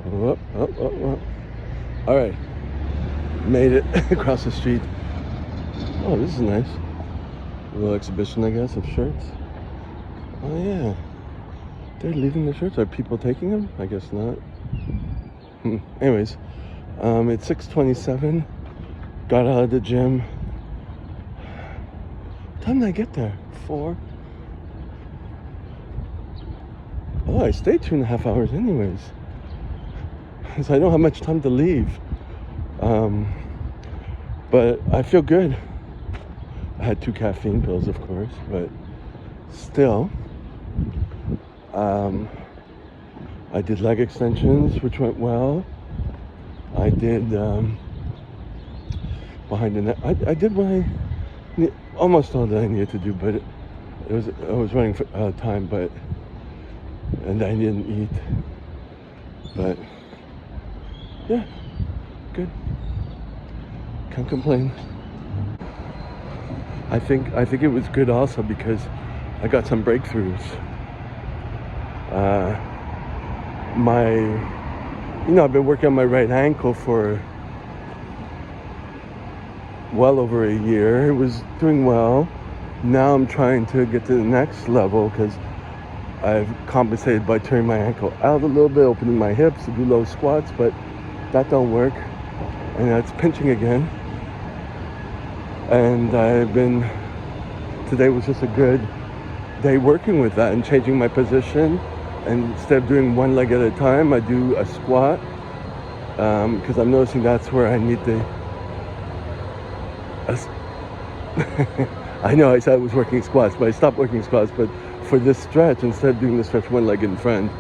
Oh, oh, oh, oh. All right, made it across the street. Oh, this is nice. A little exhibition, I guess, of shirts. Oh yeah, they're leaving the shirts. Are people taking them? I guess not. Anyways, it's 6:27. Got out of the gym. What time did I get there? 4. Oh, I stayed 2.5 hours anyways. So I don't have much time to leave. But I feel good. I had 2 caffeine pills, of course, but still. I did leg extensions, which went well. I did behind the neck. I did almost all that I needed to do, but I was running for time, and I didn't eat. But yeah, good. Can't complain. I think it was good also because I got some breakthroughs. I've been working on my right ankle for well over a year. It was doing well. Now I'm trying to get to the next level because I've compensated by turning my ankle out a little bit, opening my hips to do low squats, but that don't work. And it's pinching again. And today was just a good day working with that and changing my position. And instead of doing one leg at a time, I do a squat because I'm noticing that's where I need I know I said I was working squats, but I stopped working squats. But for this stretch, instead of doing the stretch one leg in front,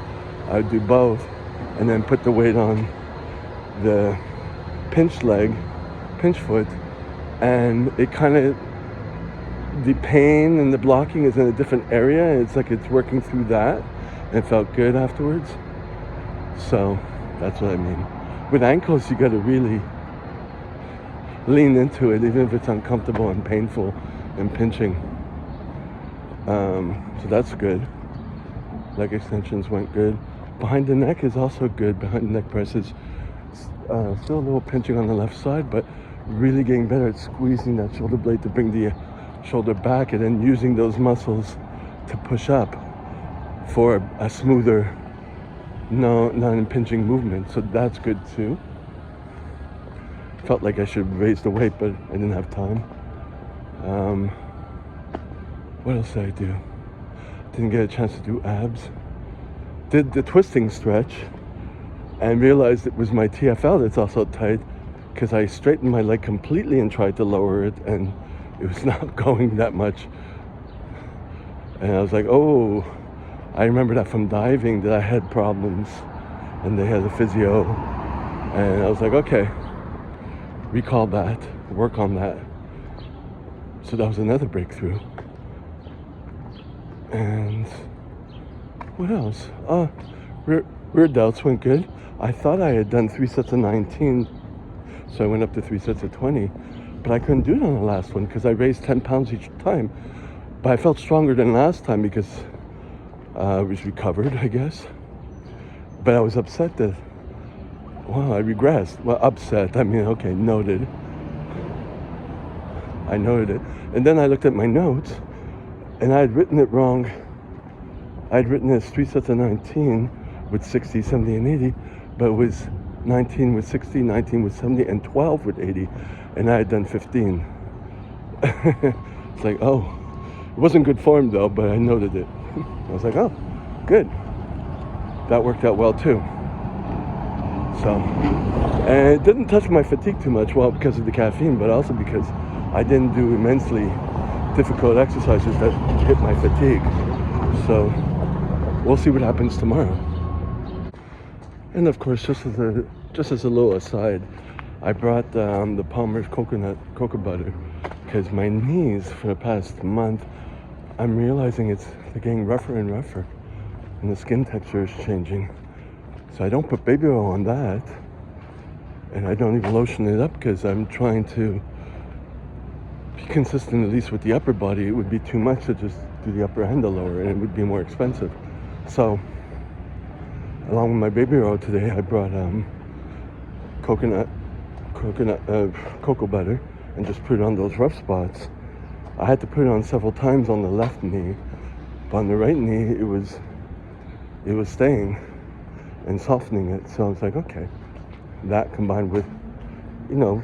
I would do both and then put the weight on the pinch foot, and it kind of, the pain and the blocking is in a different area, and it's like it's working through that, and it felt good afterwards. So that's what I mean. With ankles, you got to really lean into it, even if it's uncomfortable and painful and pinching. So that's good. Leg extensions went good. Behind the neck is also good. Behind the neck presses, still a little pinching on the left side, but really getting better at squeezing that shoulder blade to bring the shoulder back, and then using those muscles to push up for a smoother, non-impinging movement. So that's good too. Felt like I should raise the weight, but I didn't have time. What else did I do? Didn't get a chance to do abs. Did the twisting stretch and realized it was my TFL that's also tight because I straightened my leg completely and tried to lower it, and it was not going that much. And I was like, oh, I remember that from diving, that I had problems and they had a physio. And I was like, okay, recall that, work on that. So that was another breakthrough. And what else? Rear delts went good. I thought I had done 3 sets of 19, so I went up to 3 sets of 20, but I couldn't do it on the last one because I raised 10 pounds each time. But I felt stronger than last time because I was recovered, I guess. But I was upset that, wow, I regressed. Well, upset, I mean, okay, noted. I noted it. And then I looked at my notes, and I had written it wrong. I had written it as 3 sets of 19 with 60, 70, and 80, but it was 19 with 60, 19 with 70, and 12 with 80, and I had done 15. It's like, oh, it wasn't good form though, but I noted it. I was like, oh, good. That worked out well too. So, and it didn't touch my fatigue too much, well, because of the caffeine, but also because I didn't do immensely difficult exercises that hit my fatigue. So we'll see what happens tomorrow. And of course, just as a little aside, I brought the Palmer's cocoa butter because my knees for the past month, I'm realizing they're getting rougher and rougher, and the skin texture is changing. So I don't put baby oil on that, and I don't even lotion it up because I'm trying to be consistent, at least with the upper body. It would be too much to just do the upper and the lower, and it would be more expensive. So Along with my baby oil today, I brought coconut, cocoa butter, and just put it on those rough spots. I had to put it on several times on the left knee, but on the right knee, it was staying and softening it. So I was like, okay, that combined with, you know,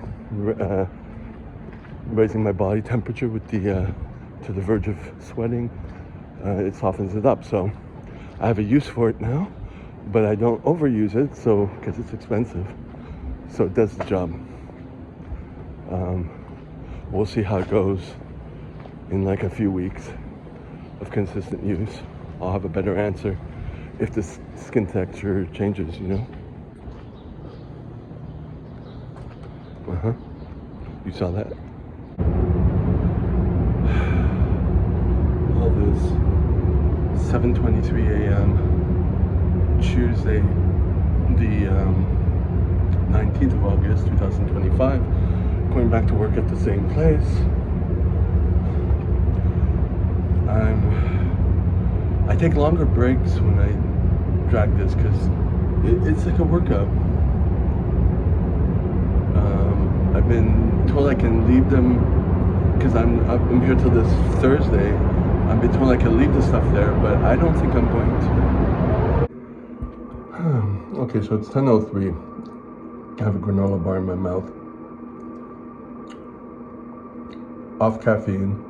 raising my body temperature with the to the verge of sweating, it softens it up. So I have a use for it now, but I don't overuse it, so because it's expensive. So it does the job. We'll see how it goes in like a few weeks of consistent use. I'll have a better answer if the skin texture changes, you know? You saw that? All this 7:23 a.m. Tuesday, the 19th of August, 2025. Going back to work at the same place. I take longer breaks when I drag this because it's like a workout. I've been told I can leave them because I'm here till this Thursday. I've been told I can leave the stuff there, but I don't think I'm going to. Okay, so it's 10:03. I have a granola bar in my mouth. Off caffeine.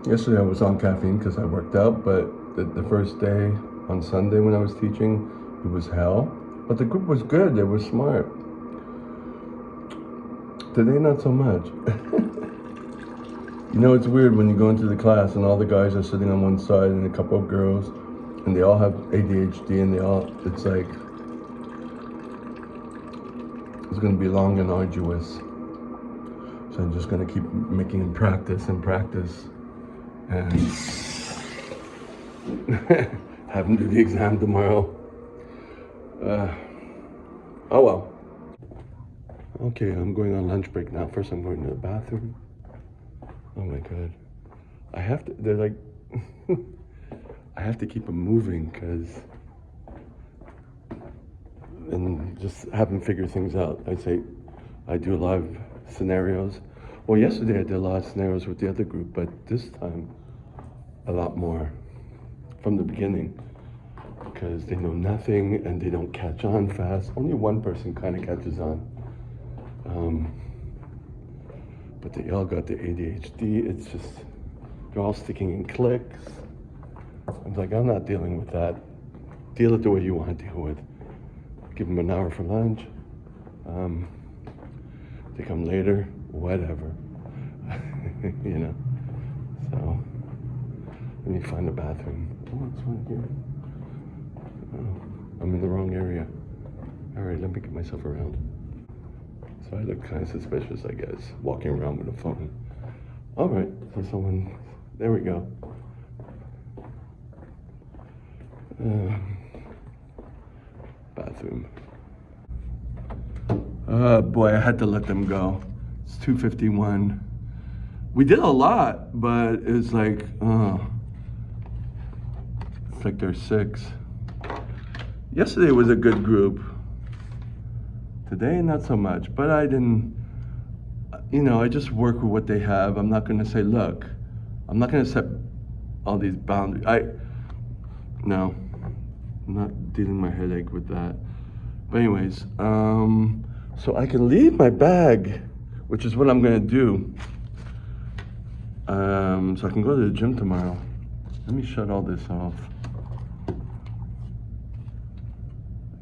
Yesterday I was on caffeine because I worked out, but the first day on Sunday when I was teaching, it was hell. But the group was good, they were smart. Today, not so much. You know, it's weird when you go into the class and all the guys are sitting on one side and a couple of girls, and they all have ADHD, and it's like, it's gonna be long and arduous. So I'm just gonna keep making them practice and have them do the exam tomorrow. Oh well. Okay, I'm going on lunch break now. First I'm going to the bathroom. Oh my God. They're like, I have to keep them moving and just have them figure things out. I do a lot of scenarios. Well, yesterday I did a lot of scenarios with the other group, but this time a lot more from the beginning because they know nothing and they don't catch on fast. Only one person kind of catches on. But they all got the ADHD. It's just, they're all sticking in cliques. I'm like, I'm not dealing with that. Deal it the way you want to deal with. Give them an hour for lunch. They come later, whatever. You know? So, let me find a bathroom. Oh, it's one here. Oh, I'm in the wrong area. All right, let me get myself around. So I look kind of suspicious, I guess, walking around with a phone. All right, so there we go. Bathroom. Boy, I had to let them go. It's 2:51. We did a lot, but it's like, it's like they're 6. Yesterday was a good group. Today, not so much, but I didn't, I just work with what they have. I'm not gonna say, look, I'm not gonna set all these boundaries. No, I'm not dealing my headache with that. But anyways, so I can leave my bag, which is what I'm gonna do. So I can go to the gym tomorrow. Let me shut all this off.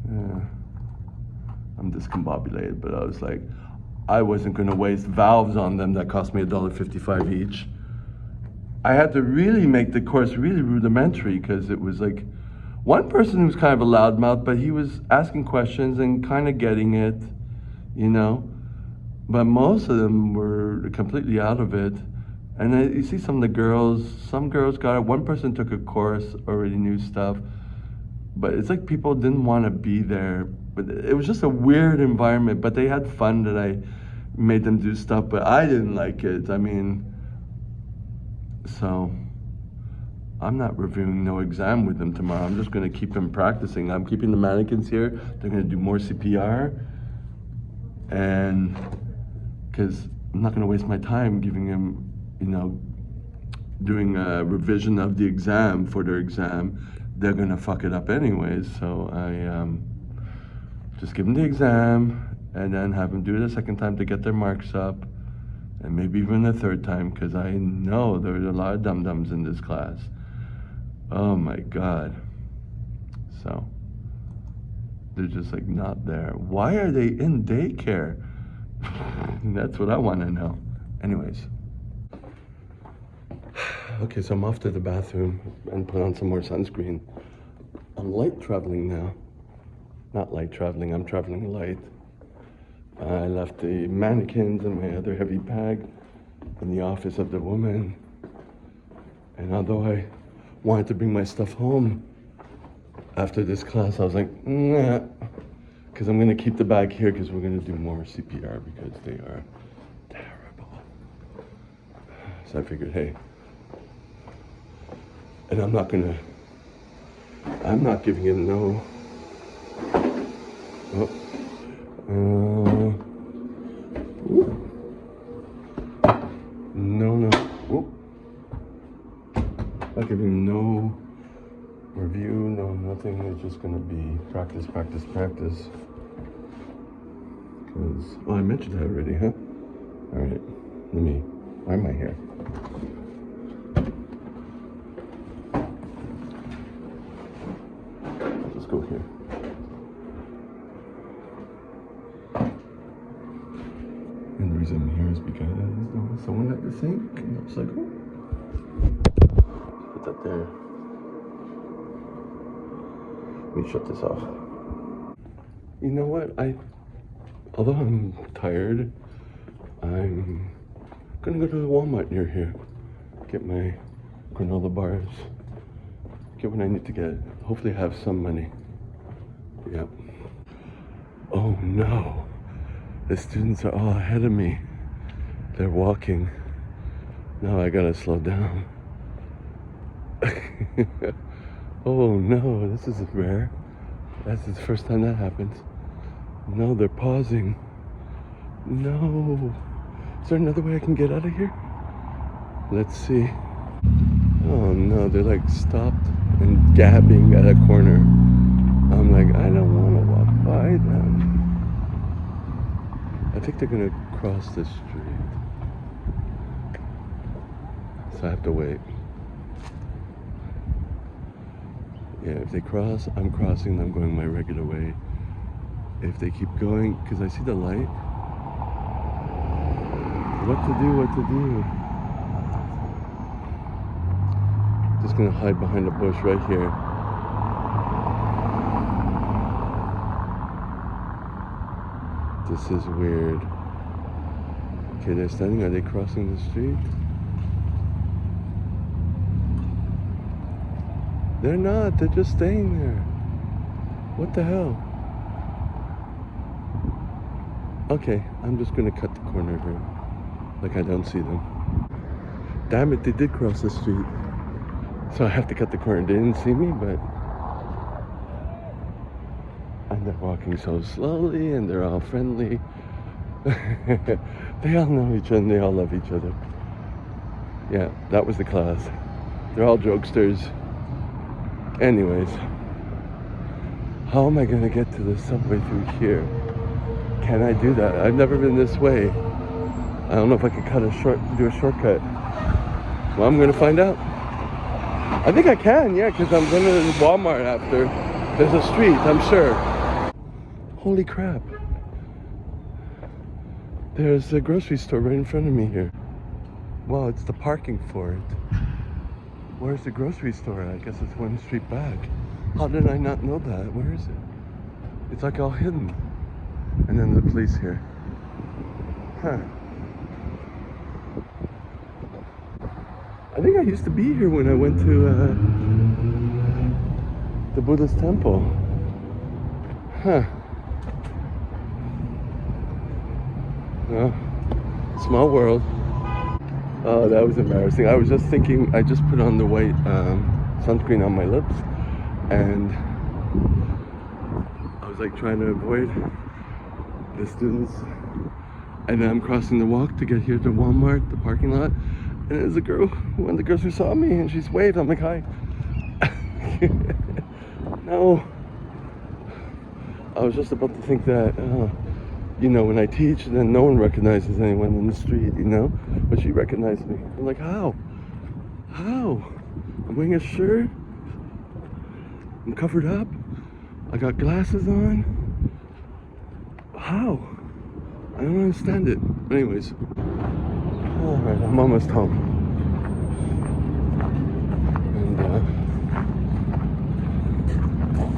Yeah. I'm discombobulated, but I was like, I wasn't gonna waste valves on them that cost me $1.55 each. I had to really make the course really rudimentary because it was like one person who was kind of a loudmouth, but he was asking questions and kind of getting it, but most of them were completely out of it. And then you see some girls got it. One person took a course, already knew stuff, but it's like people didn't want to be there. But it was just a weird environment, but they had fun that I made them do stuff, but I didn't like it. So I'm not reviewing no exam with him tomorrow. I'm just gonna keep him practicing. I'm keeping the mannequins here. They're gonna do more CPR. And because I'm not gonna waste my time giving him, you know, doing a revision of the exam for their exam. They're gonna fuck it up anyways. So I just give them the exam and then have them do it a second time to get their marks up. And maybe even a third time, because I know there's a lot of dum-dums in this class. Oh my God. So, they're just like not there. Why are they in daycare? That's what I want to know. Anyways. Okay, so I'm off to the bathroom and put on some more sunscreen. I'm light traveling now. Not light traveling, I'm traveling light. I left the mannequins and my other heavy bag in the office of the woman. And although I wanted to bring my stuff home after this class, I was like, nah, because I'm gonna keep the bag here because we're gonna do more CPR because they are terrible. So I figured, hey, and I'm not giving him no, not giving no review, no nothing. It's just gonna be practice, practice, practice. Because, oh, I mentioned that already, huh? All right, why am I here? I'll just go here. And the reason I'm here is because there was someone at the sink, and I was like, oh. Put that there. Let me shut this off. You know what? Although I'm tired, I'm gonna go to the Walmart near here. Get my granola bars. Get what I need to get. Hopefully have some money. Yep. Oh no. The students are all ahead of me. They're walking. Now I gotta slow down. Oh no, this is rare. That's the first time that happens. No, they're pausing. No. Is there another way I can get out of here? Let's see. Oh no, they're like stopped and gabbing at a corner. I'm like, I don't want to walk by them. I think they're gonna cross the street. So I have to wait. Yeah, if they cross, I'm crossing, I'm going my regular way. If they keep going, because I see the light. What to do? Just gonna hide behind a bush right here. This is weird. Okay, they're standing, are they crossing the street? They're not, they're just staying there. What the hell? Okay, I'm just gonna cut the corner here. Like I don't see them. Damn it, they did cross the street. So I have to cut the corner. They didn't see me, but... And they're walking so slowly and they're all friendly. They all know each other and they all love each other. Yeah, that was the class. They're all jokesters. Anyways, how am I gonna get to the subway through here? Can I do that? I've never been this way. I don't know if I could do a shortcut. Well, I'm gonna find out. I think I can, yeah, because I'm going to Walmart after. There's a street, I'm sure. Holy crap. There's a grocery store right in front of me here. Well, it's the parking for it. Where's the grocery store? I guess it's one street back. How did I not know that? Where is it? It's like all hidden. And then the police here. Huh. I think I used to be here when I went to the Buddhist temple. Huh. Well, small world. Oh, that was embarrassing. I was just thinking, I just put on the white sunscreen on my lips, and I was like trying to avoid the students. And then I'm crossing the walk to get here to Walmart, the parking lot, and there's a girl, one of the girls who saw me, and she's waved. I'm like, hi. No. I was just about to think that, you know, when I teach, then no one recognizes anyone in the street, you know? But she recognized me. I'm like, how? How? I'm wearing a shirt. I'm covered up. I got glasses on. How? I don't understand it. But anyways. Alright, I'm almost home. And,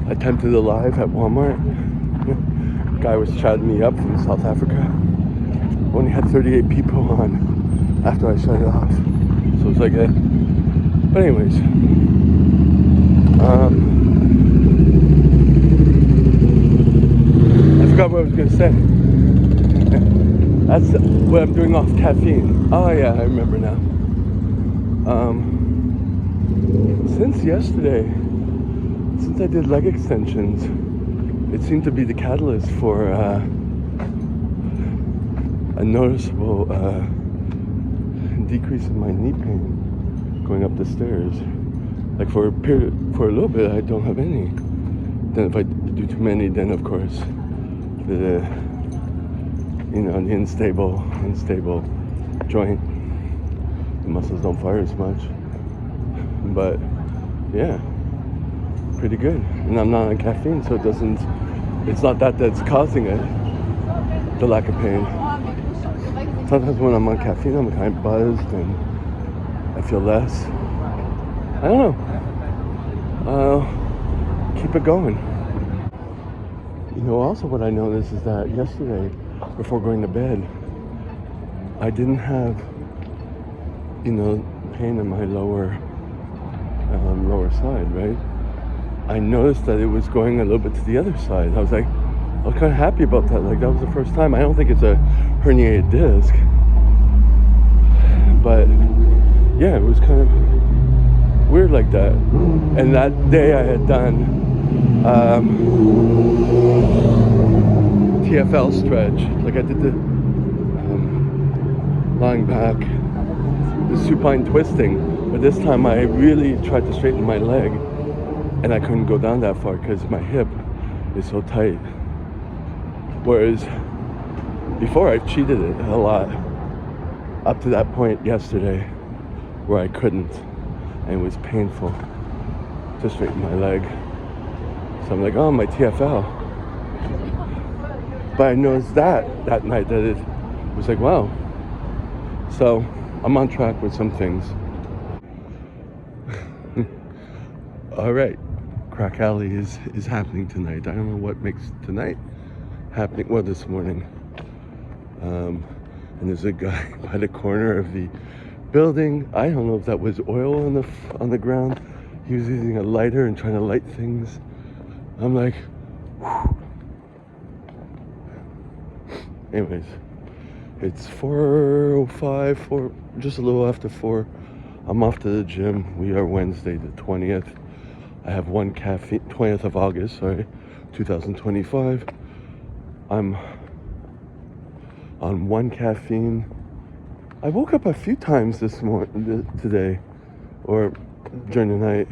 I attempted a live at Walmart. Guy was chatting me up from South Africa. Only had 38 people on after I shut it off. So it's like that. But anyways, I forgot what I was gonna say. That's what I'm doing off caffeine. Oh yeah, I remember now. Since yesterday, since I did leg extensions, it seemed to be the catalyst for a noticeable decrease in my knee pain going up the stairs. Like for a little bit, I don't have any. Then if I do too many, then of course the unstable joint, the muscles don't fire as much. But yeah, pretty good. And I'm not on caffeine, so it's not that's causing it, the lack of pain. Sometimes when I'm on caffeine, I'm kind of buzzed and I feel less. I don't know. Keep it going. You know, also what I noticed is that yesterday, before going to bed, I didn't have, pain in my lower side, right? I noticed that it was going a little bit to the other side. I was kind of happy about that. Like, that was the first time. I don't think it's a herniated disc, but yeah, it was kind of weird like that. And that day I had done TFL stretch. Like I did the lying back, the supine twisting, but this time I really tried to straighten my leg, and I couldn't go down that far because my hip is so tight. Whereas before, I've cheated it a lot up to that point yesterday where I couldn't, and it was painful to straighten my leg. So I'm like, oh, my TFL. But I noticed that night that it was like, wow. So I'm on track with some things. All right, Crack Alley is happening tonight. I don't know what makes tonight happening. Well, this morning. And there's a guy by the corner of the building. I don't know if that was oil on the ground. He was using a lighter and trying to light things. I'm like, whew. Anyways, it's 4:05, just a little after 4. I'm off to the gym. We are Wednesday the 20th. I have one caffeine, 20th of August, 2025. I'm on one caffeine. I woke up a few times today, or during the night.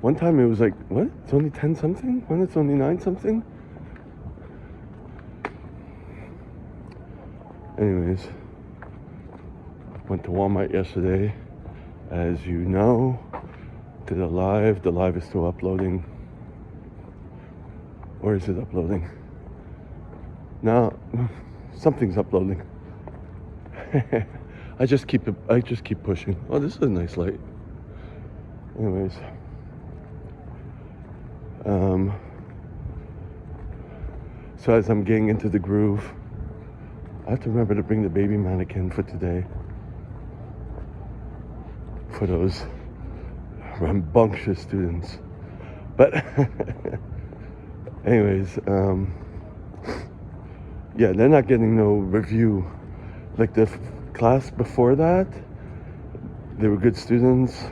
One time it was like, what? It's only 10 something? When it's only 9 something? Anyways, went to Walmart yesterday. As you know, did a live. The live is still uploading. Or is it uploading? No, something's uploading. I just keep pushing. Oh, this is a nice light. Anyways, so as I'm getting into the groove, I have to remember to bring the baby mannequin for today, for those rambunctious students. But anyways, yeah, they're not getting no review. Like the class before that, they were good students.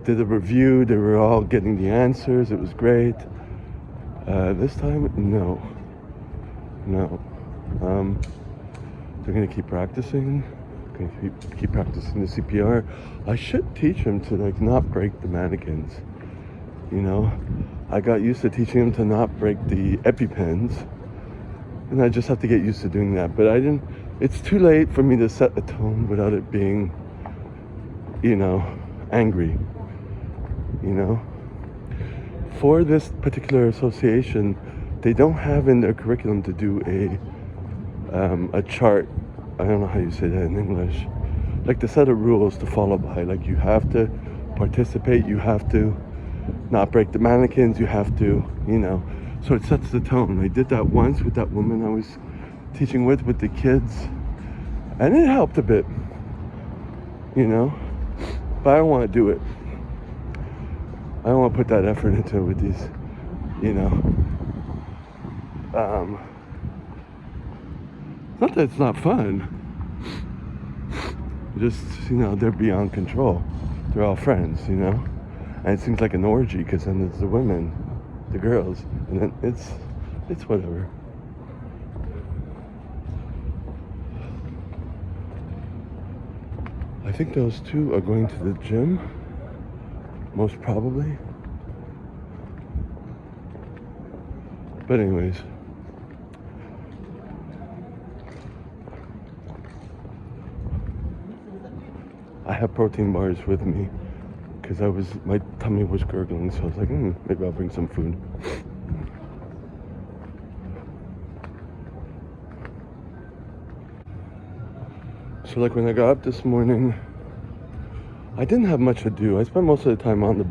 did a review. They were all getting the answers. It was great. This time, no. They're gonna keep practicing. Gonna keep practicing the CPR. I should teach him to like not break the mannequins. You know, I got used to teaching him to not break the EpiPens, and I just have to get used to doing that. But I didn't. It's too late for me to set the tone without it being, you know, angry. You know, for this particular association, they don't have in their curriculum to do a chart. I don't know how you say that in English. Like the set of rules to follow by. Like you have to participate. You have to not break the mannequins. You have to, you know. So it sets the tone. I did that once with that woman I was teaching with the kids, and it helped a bit. You know, but I don't want to do it. I don't want to put that effort into it with these, you know. Not that it's not fun. Just, you know, they're beyond control. They're all friends, you know. And it seems like an orgy because then there's the women, the girls, and then it's whatever. I think those two are going to the gym. Most probably. But anyways. I have protein bars with me because my tummy was gurgling, so I was like, maybe I'll bring some food. So like when I got up this morning, I didn't have much to do. I spent most of the time in the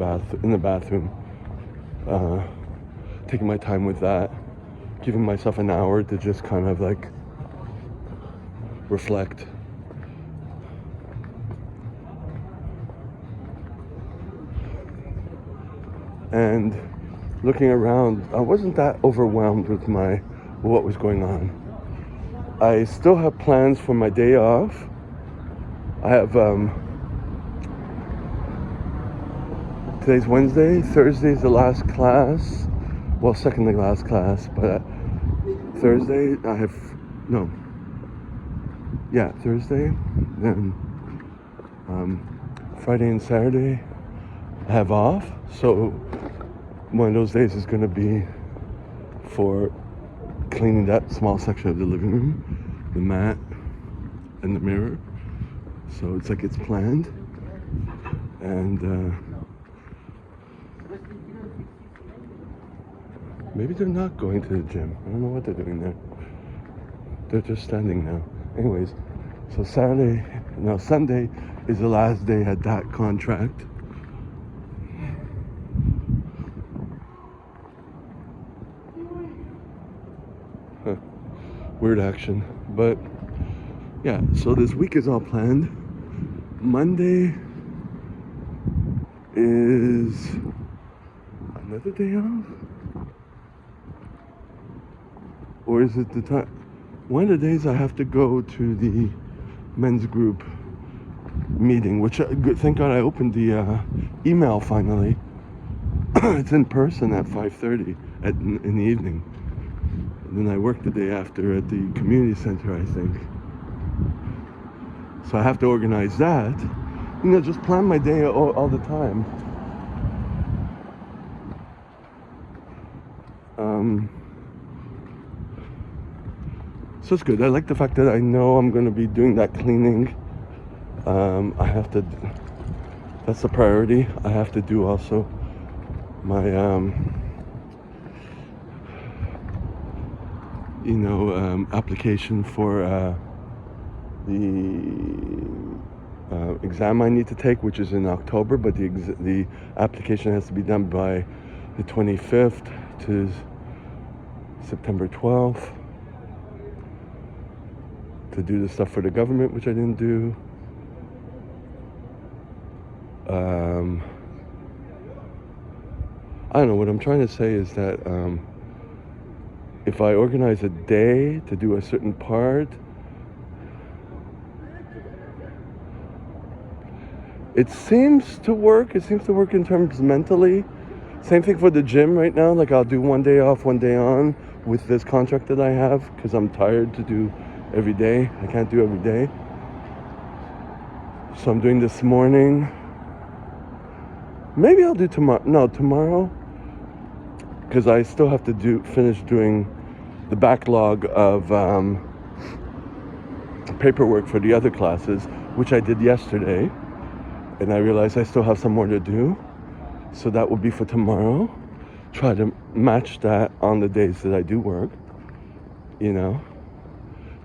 bathroom, taking my time with that, giving myself an hour to just kind of like reflect. And looking around, I wasn't that overwhelmed with what was going on. I still have plans for my day off. I have today's Wednesday. Thursday is the last class. Well, second to last class, but Thursday I have Thursday. Then Friday and Saturday I have off. So one of those days is going to be for cleaning that small section of the living room, the mat, and the mirror. So it's like it's planned. And maybe they're not going to the gym. I don't know what they're doing there. They're just standing now. Anyways, so Sunday is the last day at that contract. Weird action. But yeah, so this week is all planned. Monday is another day off? Or is it the time? One of the days I have to go to the men's group meeting, which thank God I opened the email finally. It's in person at 5:30 in the evening. And then I work the day after at the community center, I think. So I have to organize that. You know, just plan my day all the time. So it's good. I like the fact that I know I'm going to be doing that cleaning. I have to, that's the priority. I have to do also my, application for the exam I need to take, which is in October, but the application has to be done by the 25th to September 12th to do the stuff for the government, which I didn't do. I don't know, what I'm trying to say is that if I organize a day to do a certain part, It seems to work. It seems to work in terms mentally. Same thing for the gym right now. Like I'll do one day off, one day on with this contract that I have because I'm tired to do every day. I can't do every day. So I'm doing this morning. Maybe I'll do tomorrow. No, tomorrow. Because I still have to finish doing the backlog of paperwork for the other classes, which I did yesterday. And I realized I still have some more to do. So that will be for tomorrow. Try to match that on the days that I do work. You know,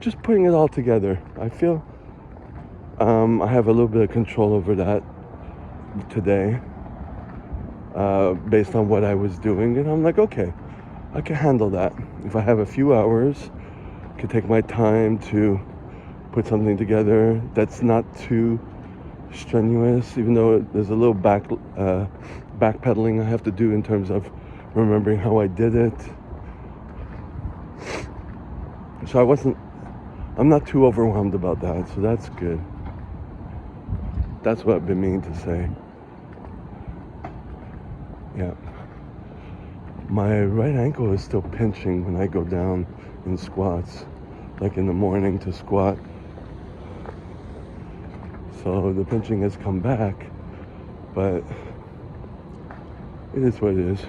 just putting it all together. I feel I have a little bit of control over that today, based on what I was doing. And I'm like, okay, I can handle that. If I have a few hours, I can take my time to put something together that's not too strenuous, even though there's a little backpedaling I have to do in terms of remembering how I did it. So I'm not too overwhelmed about that, so that's good. That's what I've been meaning to say. Yeah. My right ankle is still pinching when I go down in squats, like in the morning to squat. So the pinching has come back, but it is what it is.